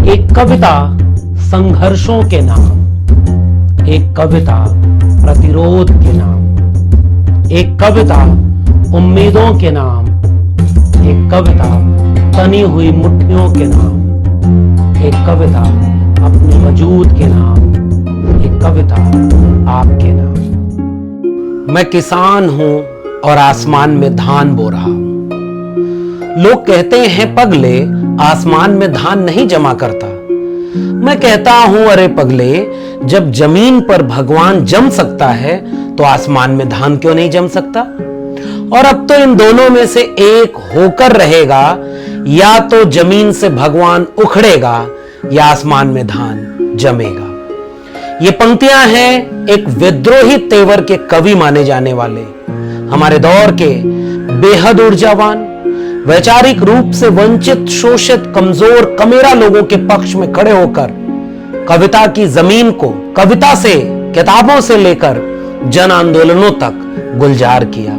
एक कविता संघर्षों के नाम, एक कविता प्रतिरोध के नाम, एक कविता उम्मीदों के नाम, एक कविता तनी हुई मुट्ठियों के नाम, एक कविता अपने वजूद के नाम, एक कविता आपके नाम। मैं किसान हूं और आसमान में धान बो रहा हूं। लोग कहते हैं पगले आसमान में धान नहीं जमा करता। मैं कहता हूं अरे पगले, जब जमीन पर भगवान जम सकता है तो आसमान में धान क्यों नहीं जम सकता। और अब तो इन दोनों में से एक होकर रहेगा, या तो जमीन से भगवान उखड़ेगा या आसमान में धान जमेगा। ये पंक्तियां हैं एक विद्रोही तेवर के कवि माने जाने वाले, हमारे दौर के बेहद ऊर्जावान, वैचारिक रूप से वंचित, शोषित, कमजोर, कमेरा लोगों के पक्ष में खड़े होकर कविता की जमीन को कविता से, किताबों से लेकर जन आंदोलनों तक गुलजार किया।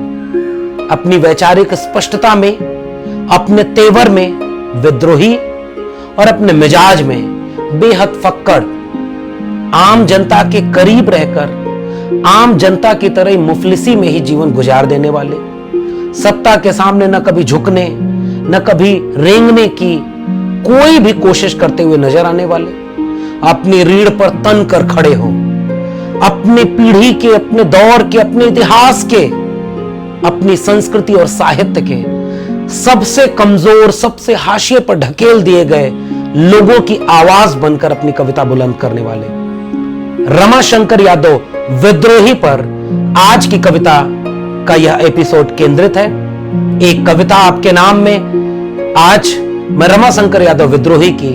अपनी वैचारिक स्पष्टता में, अपने तेवर में विद्रोही और अपने मिजाज में बेहद फक्कड़, आम जनता के करीब रहकर आम जनता की तरह मुफलिसी में ही जीवन गुजार देने वाले, सत्ता के सामने न कभी झुकने न कभी रेंगने की कोई भी कोशिश करते हुए नजर आने वाले, अपनी रीढ़ पर तन कर खड़े हो, अपनी पीढ़ी के, अपने दौर के, अपने इतिहास के, अपनी संस्कृति और साहित्य के सबसे कमजोर, सबसे हाशिए पर ढकेल दिए गए लोगों की आवाज बनकर अपनी कविता बुलंद करने वाले रमाशंकर यादव विद्रोही पर आज की कविता का यह एपिसोड केंद्रित है। एक कविता आपके नाम में आज मैं रमाशंकर यादव विद्रोही की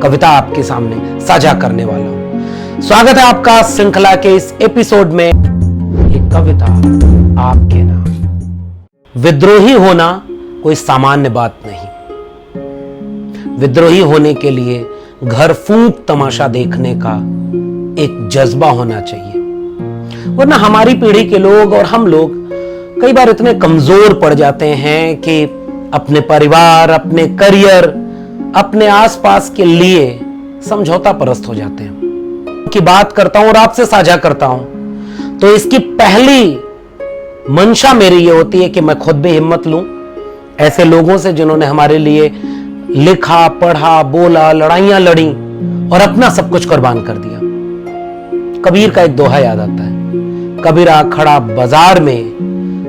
कविता आपके सामने साझा करने वाला हूं। स्वागत है आपका श्रृंखला के इस एपिसोड में, एक कविता आपके नाम। विद्रोही होना कोई सामान्य बात नहीं। विद्रोही होने के लिए घर फूंक तमाशा देखने का एक जज्बा होना चाहिए, वरना हमारी पीढ़ी के लोग और हम लोग कई बार इतने कमजोर पड़ जाते हैं कि अपने परिवार, अपने करियर, अपने आसपास के लिए समझौता परस्त हो जाते हैं। की बात करता हूं और आपसे साझा करता हूं तो इसकी पहली मंशा मेरी ये होती है कि मैं खुद भी हिम्मत लूं ऐसे लोगों से जिन्होंने हमारे लिए लिखा, पढ़ा, बोला, लड़ाइयां लड़ी और अपना सब कुछ कुर्बान कर दिया। कबीर का एक दोहा याद आता है, कबीरा खड़ा बाजार में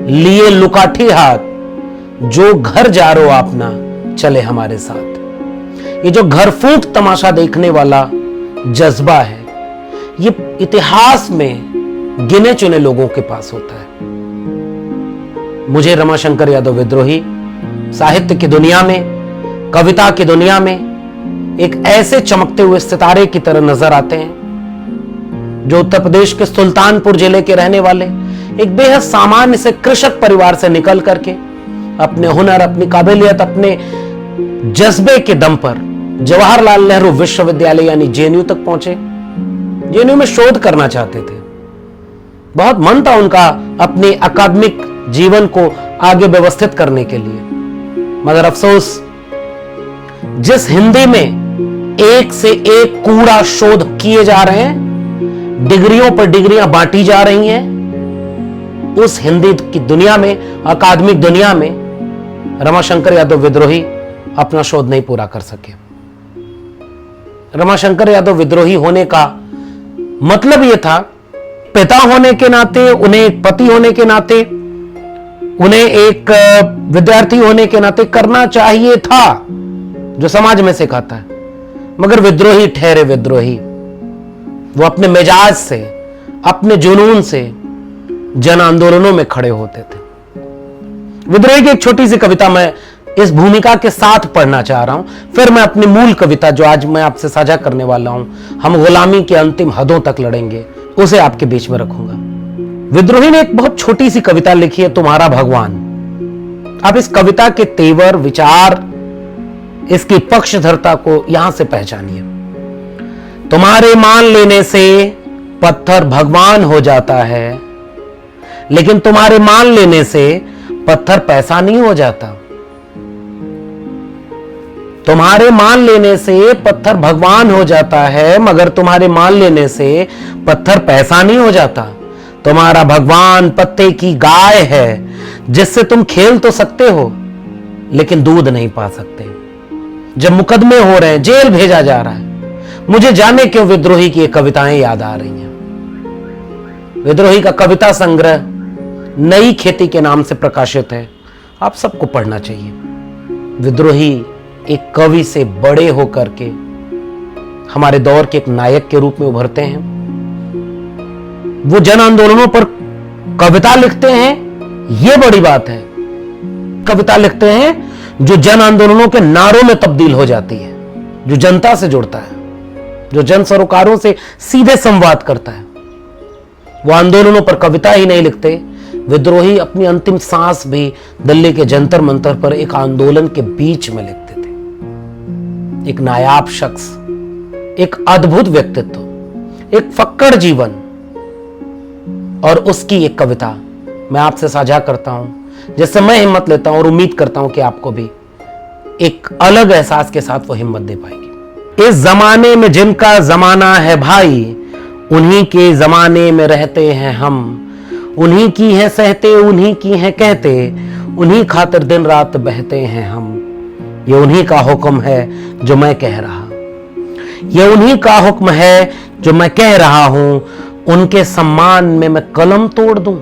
लिए लुकाठी हाथ, जो घर जा रो अपना चले हमारे साथ। ये जो घर फूंक तमाशा देखने वाला जज्बा है, ये इतिहास में गिने चुने लोगों के पास होता है। मुझे रमाशंकर यादव विद्रोही साहित्य की दुनिया में, कविता की दुनिया में एक ऐसे चमकते हुए सितारे की तरह नजर आते हैं जो उत्तर प्रदेश के सुल्तानपुर जिले के रहने वाले एक बेहद सामान्य से कृषक परिवार से निकल करके अपने हुनर, अपनी काबिलियत, अपने जज्बे के दम पर जवाहरलाल नेहरू विश्वविद्यालय यानी जेएनयू तक पहुंचे। जेएनयू में शोध करना चाहते थे, बहुत मन था उनका अपने अकादमिक जीवन को आगे व्यवस्थित करने के लिए, मगर अफसोस जिस हिंदी में एक से एक कूड़ा शोध किए जा रहे हैं, डिग्रियों पर डिग्रियां बांटी जा रही हैं, उस हिंदी की दुनिया में, अकादमिक दुनिया में रमाशंकर यादव विद्रोही अपना शोध नहीं पूरा कर सके। रमाशंकर यादव विद्रोही होने का मतलब यह था, पिता होने के नाते, उन्हें एक पति होने के नाते, उन्हें एक विद्यार्थी होने के नाते करना चाहिए था जो समाज में सिखाता है, मगर विद्रोही ठहरे विद्रोही। वो अपने मिजाज से, अपने जुनून से जन आंदोलनों में खड़े होते थे। विद्रोही की एक छोटी सी कविता मैं इस भूमिका के साथ पढ़ना चाह रहा हूं, फिर मैं अपनी मूल कविता जो आज मैं आपसे साझा करने वाला हूं, हम गुलामी के अंतिम हदों तक लड़ेंगे, उसे आपके बीच में रखूंगा। विद्रोही ने एक बहुत छोटी सी कविता लिखी है, तुम्हारा भगवान। आप इस कविता के तेवर, विचार, इसकी पक्षधरता को यहां से पहचानिए। तुम्हारे मान लेने से पत्थर भगवान हो जाता है, लेकिन तुम्हारे मान लेने से पत्थर पैसा नहीं हो जाता। तुम्हारे मान लेने से पत्थर भगवान हो जाता है, मगर तुम्हारे मान लेने से पत्थर पैसा नहीं हो जाता। तुम्हारा भगवान पत्ते की गाय है जिससे तुम खेल तो सकते हो लेकिन दूध नहीं पा सकते। जब मुकदमे हो रहे हैं, जेल भेजा जा रहा है, मुझे जाने क्यों विद्रोही की कविताएं याद आ रही हैं। विद्रोही का कविता संग्रह नई खेती के नाम से प्रकाशित है, आप सबको पढ़ना चाहिए। विद्रोही एक कवि से बड़े होकर के हमारे दौर के एक नायक के रूप में उभरते हैं। वो जन आंदोलनों पर कविता लिखते हैं, ये बड़ी बात है। कविता लिखते हैं जो जन आंदोलनों के नारों में तब्दील हो जाती है, जो जनता से जुड़ता है, जो जन सरोकारों से सीधे संवाद करता है। वो आंदोलनों पर कविता ही नहीं लिखते, विद्रोही अपनी अंतिम सांस भी दिल्ली के जंतर मंतर पर एक आंदोलन के बीच में लिखते थे। एक नायाब शख्स, एक अद्भुत व्यक्तित्व, एक फक्कड़ जीवन, और उसकी एक कविता मैं आपसे साझा करता हूं, जिससे मैं हिम्मत लेता हूं और उम्मीद करता हूं कि आपको भी एक अलग एहसास के साथ वो हिम्मत दे पाएगी। इस जमाने में जिनका जमाना है भाई, उन्हीं के जमाने में रहते हैं हम। उन्हीं की है सहते, उन्हीं की है कहते, उन्हीं खातिर दिन रात बहते हैं हम। ये उन्हीं का हुक्म है जो मैं कह रहा, ये उन्हीं का हुक्म है जो मैं कह रहा हूं। उनके सम्मान में मैं कलम तोड़ दूं।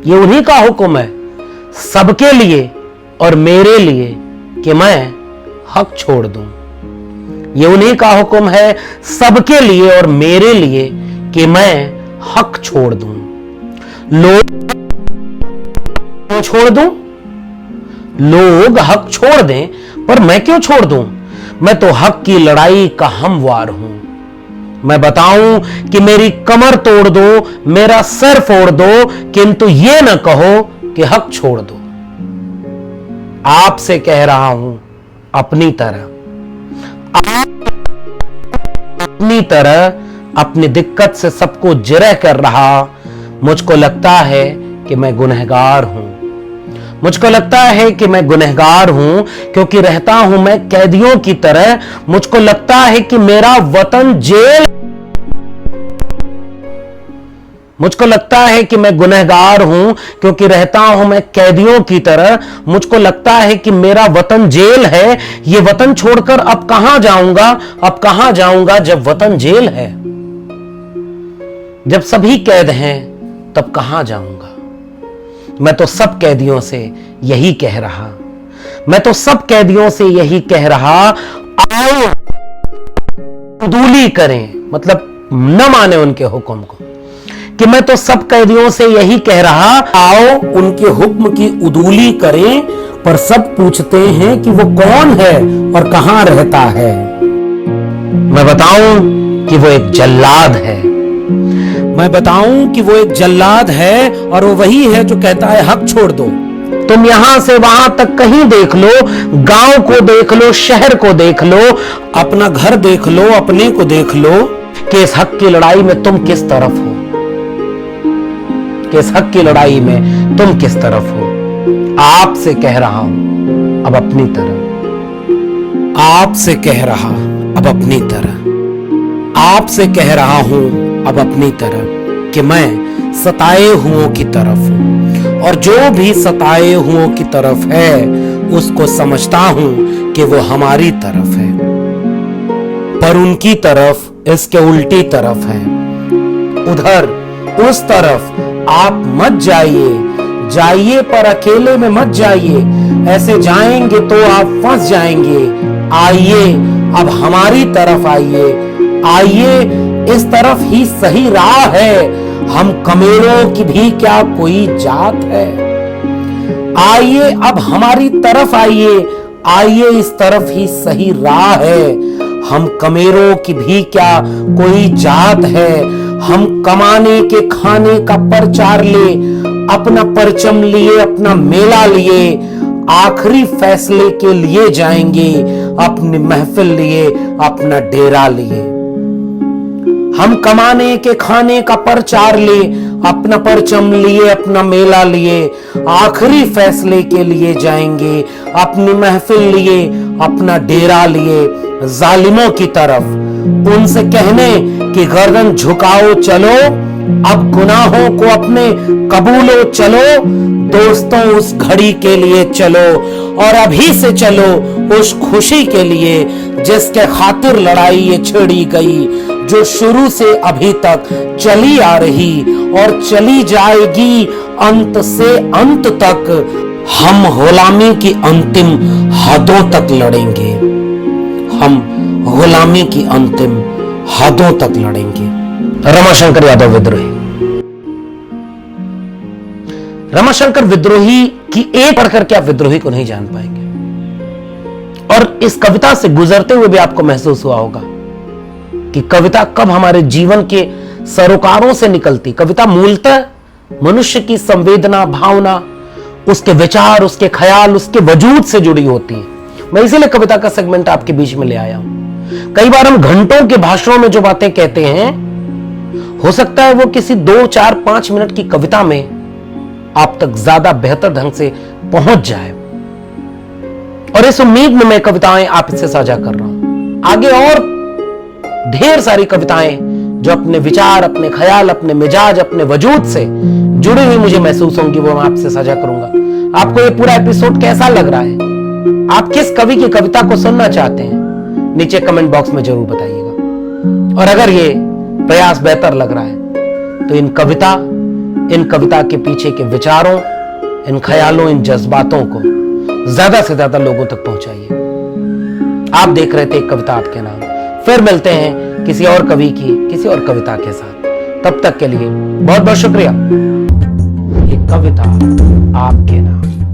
ये उन्हीं का हुक्म है सबके लिए और मेरे लिए कि मैं हक छोड़ दूं। ये उन्हीं का हुक्म है सबके लिए और मेरे लिए कि मैं हक छोड़ दूं। लोग छोड़ दूं, लोग हक छोड़ दें, पर मैं क्यों छोड़ दूं? मैं तो हक की लड़ाई का हमवार हूं। मैं बताऊं कि मेरी कमर तोड़ दो, मेरा सर फोड़ दो, किंतु ये ना कहो कि हक छोड़ दो। आपसे कह रहा हूं अपनी तरह, अपनी तरह अपनी दिक्कत से सबको जिरह कर रहा। मुझको लगता है कि मैं गुनहगार हूं, मुझको लगता है कि मैं गुनहगार हूं, क्योंकि रहता हूं मैं कैदियों की तरह। मुझको लगता है कि मेरा वतन जेल, मुझको लगता है कि मैं गुनहगार हूं, क्योंकि रहता हूं मैं कैदियों की तरह। मुझको लगता है कि मेरा वतन जेल है। ये वतन छोड़कर अब कहां जाऊंगा, अब कहां जाऊंगा जब वतन जेल है। जब सभी कैद हैं तब कहां जाऊंगा। मैं तो सब कैदियों से यही कह रहा, मैं तो सब कैदियों से यही कह रहा, आओ उदूली करें, मतलब न माने उनके हुक्म को। कि मैं तो सब कैदियों से यही कह रहा, आओ उनके हुक्म की उदूली करें, पर सब पूछते हैं कि वो कौन है और कहां रहता है। मैं बताऊं कि वो एक जल्लाद है, मैं बताऊं कि वो एक जल्लाद है, और वो वही है जो कहता है हक छोड़ दो। तुम यहां से वहां तक कहीं देख लो, गांव को देख लो, शहर को देख लो, अपना घर देख लो, अपने को देख लो, कि इस हक की लड़ाई में तुम किस तरफ हो, कि इस हक की लड़ाई में तुम किस तरफ हो। आपसे कह रहा हूं अब अपनी तरह, आपसे कह रहा अब अपनी तरह, आपसे कह रहा हूं अब अपनी तरह, कि मैं सताए हुओं की तरफ हूं, और जो भी सताए हुओं की तरफ है उसको समझता हूं कि वो हमारी तरफ है, पर उनकी तरफ इसके उल्टी तरफ है। उधर उस तरफ आप मत जाइए, जाइए पर अकेले में मत जाइए, ऐसे जाएंगे तो आप फंस जाएंगे। आइए अब हमारी तरफ आइए, आइए इस तरफ ही सही राह है। हम कमेरों की भी क्या कोई जात है। आइए अब हमारी तरफ आइए, आइए इस तरफ ही सही राह है। हम कमेरों की भी क्या कोई जात है। हम कमाने के खाने का प्रचार ले, अपना परचम लिए, अपना मेला लिए, आखिरी फैसले के लिए जाएंगे, अपनी महफिल लिए, अपना डेरा लिए। हम कमाने के खाने का प्रचार ले, अपना परचम लिए, अपना मेला लिए, आखिरी फैसले के लिए जाएंगे, अपनी महफिल लिए, अपना डेरा लिए जालिमों की तरफ। उनसे कहने कि गर्दन झुकाओ चलो, अब गुनाहों को अपने कबूलो चलो, दोस्तों उस घड़ी के लिए चलो, और अभी से चलो उस खुशी के लिए जिसके खातिर लड़ाई ये छेड़ी गई, जो शुरू से अभी तक चली आ रही और चली जाएगी अंत से अंत तक। हम गुलामी की अंतिम हदों तक लड़ेंगे, हम गुलामी की अंतिम हदों तक लड़ेंगे। रमाशंकर यादव विद्रोही। रमाशंकर विद्रोही की एक पढ़कर के आप विद्रोही को नहीं जान पाएंगे। और इस कविता से गुजरते हुए भी आपको महसूस हुआ होगा कि कविता कब हमारे जीवन के सरोकारों से निकलती। कविता मूलतः मनुष्य की संवेदना, भावना, उसके विचार, उसके ख्याल, उसके वजूद से जुड़ी होती है। मैं इसीलिए कविता का सेगमेंट आपके बीच में ले आया हूं। कई बार हम घंटों के भाषणों में जो बातें कहते हैं, हो सकता है वो किसी 2, 4, 5 मिनट की कविता में आप तक ज्यादा बेहतर ढंग से पहुंच जाए। और इस उम्मीद में मैं कविताएं आपसे साझा कर रहा हूं। आगे और ढेर सारी कविताएं जो अपने विचार, अपने ख्याल, अपने मिजाज, अपने वजूद से जुड़ी हुई मुझे महसूस होंगी, वो मैं आपसे साझा करूंगा। आपको ये पूरा एपिसोड कैसा लग रहा है? आप किस कवि की कविता को सुनना चाहते हैं? नीचे कमेंट बॉक्स में जरूर बताइएगा। और अगर ये प्रयास बेहतर लग रहा है तो इन कविता के पीछे के विचारों, इन ख्यालों, इन जज्बातों को ज्यादा से ज्यादा लोगों तक पहुंचाइए। आप देख रहे थे एक कविता आपके नाम। फिर मिलते हैं किसी और कवि की किसी और कविता के साथ। तब तक के लिए बहुत बहुत शुक्रिया। एक कविता आपके नाम।